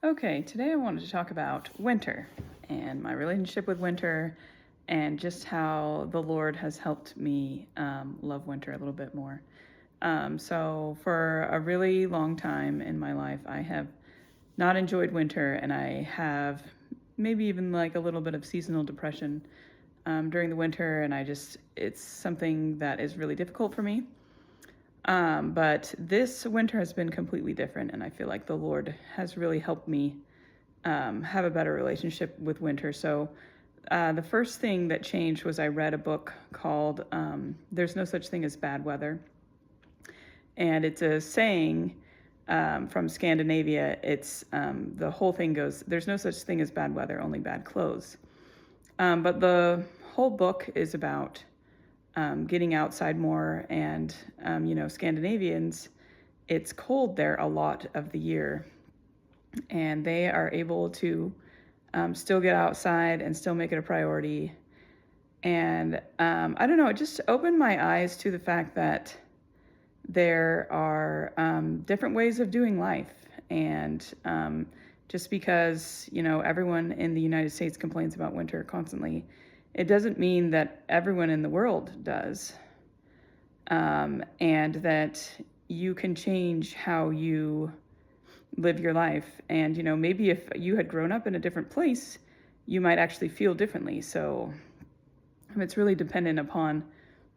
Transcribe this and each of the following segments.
Okay, today I wanted to talk about winter and my relationship with winter and just how the Lord has helped me love winter a little bit more. So, for a really long time in my life, I have not enjoyed winter and I have maybe even like a little bit of seasonal depression during the winter, and it's something that is really difficult for me. But this winter has been completely different, and I feel like the Lord has really helped me have a better relationship with winter. So, the first thing that changed was I read a book called There's No Such Thing as Bad Weather. And it's a saying from Scandinavia. The whole thing goes, there's no such thing as bad weather, only bad clothes. But the whole book is about getting outside more. And, Scandinavians, it's cold there a lot of the year. And they are able to still get outside and still make it a priority. And I don't know, it just opened my eyes to the fact that there are different ways of doing life. And just because, everyone in the United States complains about winter constantly, it doesn't mean that everyone in the world does. And that you can change how you live your life. And, maybe if you had grown up in a different place, you might actually feel differently. So it's really dependent upon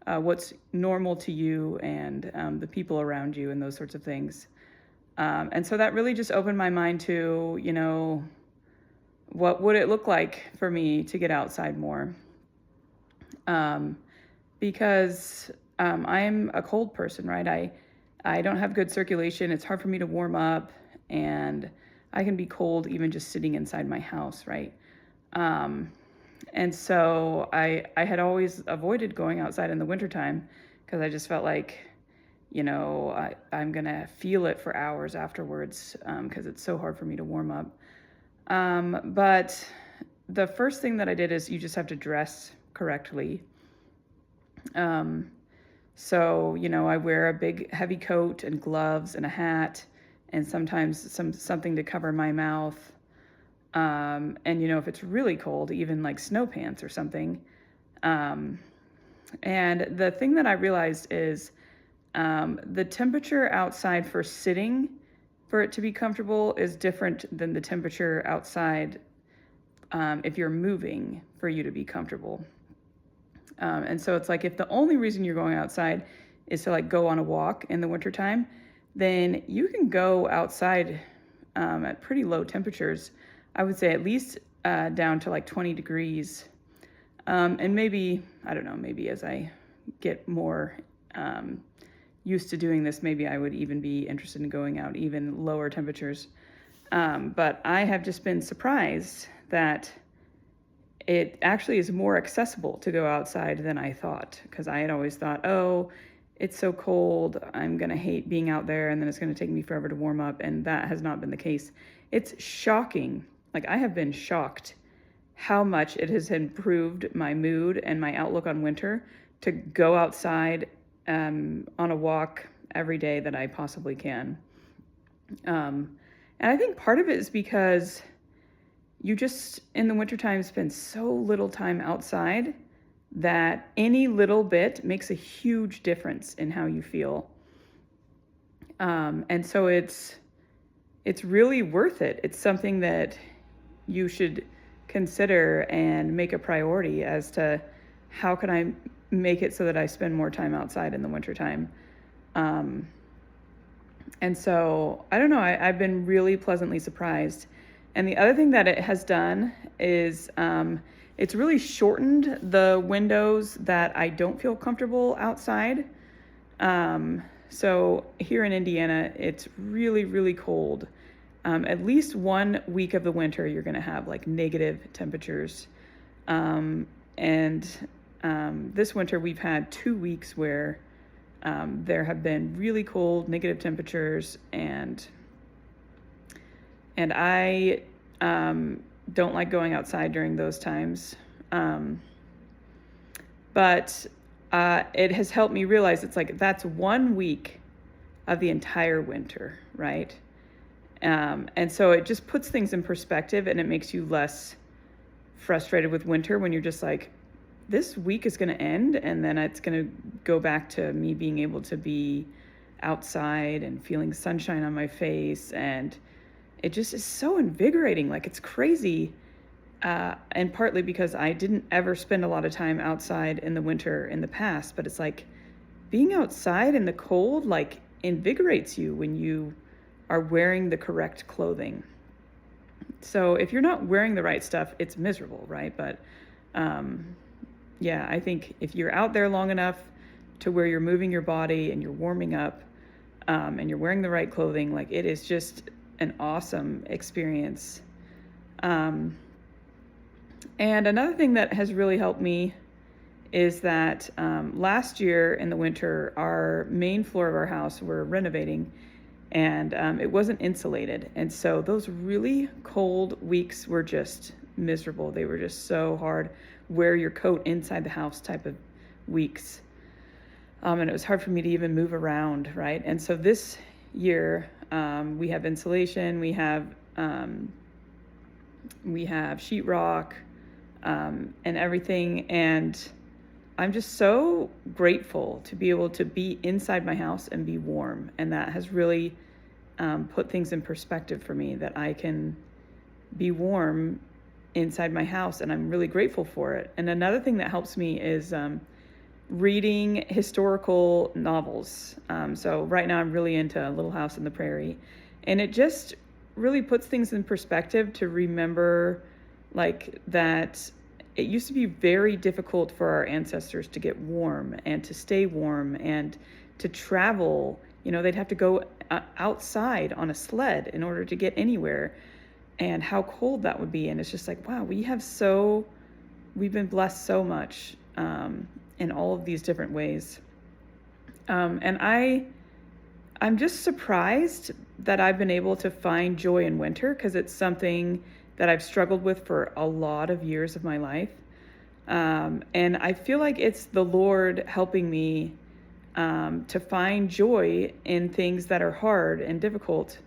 what's normal to you and the people around you and those sorts of things. And so that really just opened my mind to, what would it look like for me to get outside more? Because I'm a cold person, right? I don't have good circulation. It's hard for me to warm up, and I can be cold even just sitting inside my house, right? And so I had always avoided going outside in the wintertime because I just felt like, I'm going to feel it for hours afterwards because it's so hard for me to warm up. But the first thing that I did is you just have to dress correctly. So, I wear a big heavy coat and gloves and a hat and sometimes something to cover my mouth. And, if it's really cold, even like snow pants or something. And the thing that I realized is the temperature outside for sitting for it to be comfortable is different than the temperature outside if you're moving for you to be comfortable. And so it's like if the only reason you're going outside is to like go on a walk in the wintertime, then you can go outside at pretty low temperatures. I would say at least down to like 20 degrees. And maybe, I don't know, maybe as I get more used to doing this, maybe I would even be interested in going out even lower temperatures. But I have just been surprised that it actually is more accessible to go outside than I thought, because I had always thought, oh, it's so cold, I'm going to hate being out there, and then it's going to take me forever to warm up, and that has not been the case. It's shocking. Like, I have been shocked how much it has improved my mood and my outlook on winter to go outside on a walk every day that I possibly can. And I think part of it is because you just, in the wintertime, spend so little time outside that any little bit makes a huge difference in how you feel. And so it's really worth it. It's something that you should consider and make a priority as to how can I make it so that I spend more time outside in the wintertime. And so, I don't know, I've been really pleasantly surprised. And the other thing that it has done is it's really shortened the windows that I don't feel comfortable outside. So here in Indiana, it's really, really cold. At least 1 week of the winter, you're going to have like negative temperatures. And this winter, we've had 2 weeks where there have been really cold, negative temperatures, and I don't like going outside during those times. But it has helped me realize it's like that's 1 week of the entire winter, right? And so it just puts things in perspective, and it makes you less frustrated with winter when you're just like, this week is going to end, and then it's going to go back to me being able to be outside and feeling sunshine on my face. And it just is so invigorating. Like, it's crazy. And partly because I didn't ever spend a lot of time outside in the winter in the past, but it's like being outside in the cold, like, invigorates you when you are wearing the correct clothing. So if you're not wearing the right stuff, it's miserable, right? But yeah, I think if you're out there long enough to where you're moving your body and you're warming up, and you're wearing the right clothing, like, it is just an awesome experience. And another thing that has really helped me is that last year in the winter, our main floor of our house, we're renovating, and it wasn't insulated. And so those really cold weeks were just miserable. They were just so hard. Wear your coat inside the house type of weeks. And it was hard for me to even move around, right? And so this year, we have insulation, we have sheetrock, and everything. And I'm just so grateful to be able to be inside my house and be warm. And that has really put things in perspective for me, that I can be warm inside my house, and I'm really grateful for it. And another thing that helps me is reading historical novels. So right now I'm really into Little House on the Prairie, and it just really puts things in perspective to remember, like, that it used to be very difficult for our ancestors to get warm and to stay warm and to travel. You know, they'd have to go outside on a sled in order to get anywhere, and how cold that would be. And it's just like, wow, we've been blessed so much in all of these different ways. And I'm just surprised that I've been able to find joy in winter, because it's something that I've struggled with for a lot of years of my life. And I feel like it's the Lord helping me to find joy in things that are hard and difficult.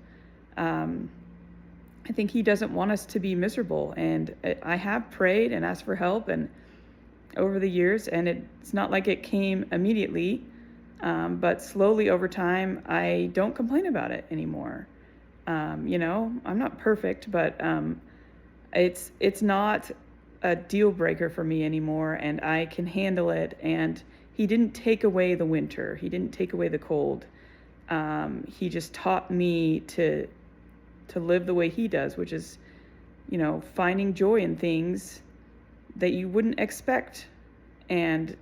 I think He doesn't want us to be miserable. And I have prayed and asked for help and over the years, and it's not like it came immediately, but slowly over time, I don't complain about it anymore. You know, I'm not perfect, but it's not a deal breaker for me anymore, and I can handle it. And He didn't take away the winter. He didn't take away the cold. He just taught me to live the way He does, which is, you know, finding joy in things that you wouldn't expect, and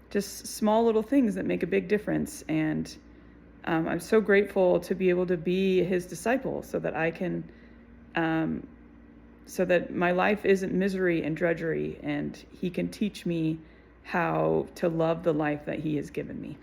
just small little things that make a big difference. And I'm so grateful to be able to be His disciple, so that I can, so that my life isn't misery and drudgery, and He can teach me how to love the life that He has given me.